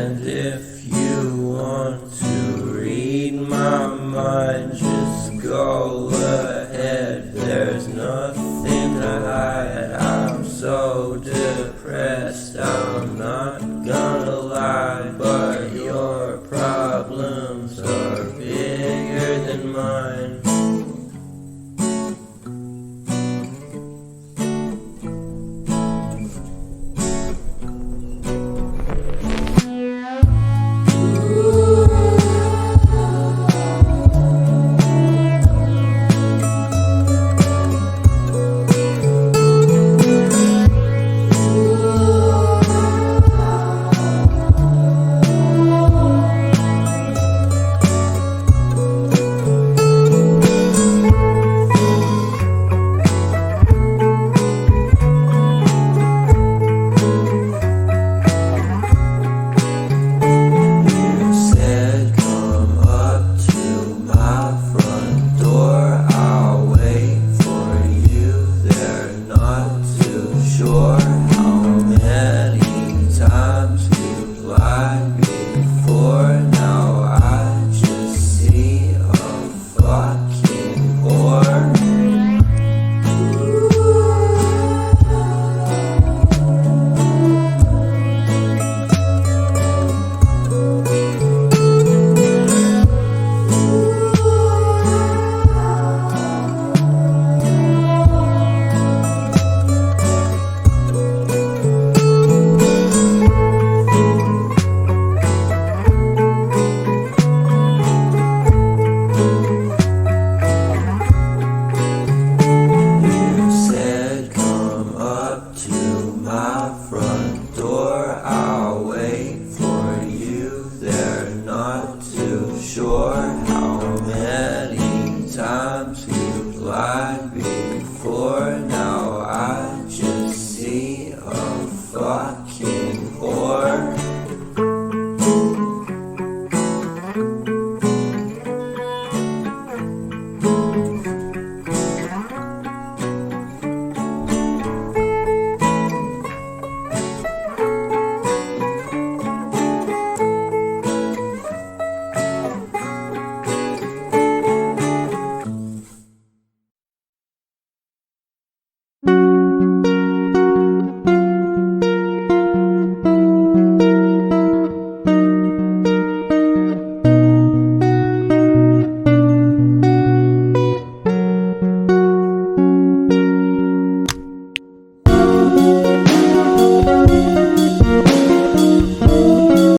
And if you want to read my mind, just go ahead. There's nothing to hide. I'm so depressed, I'm not gonna lie, but your problems are bigger than mine. Sure, how many times you've lied before. Now I just see a fucking whore. My front door, I'll wait for you there. Not too sure how many times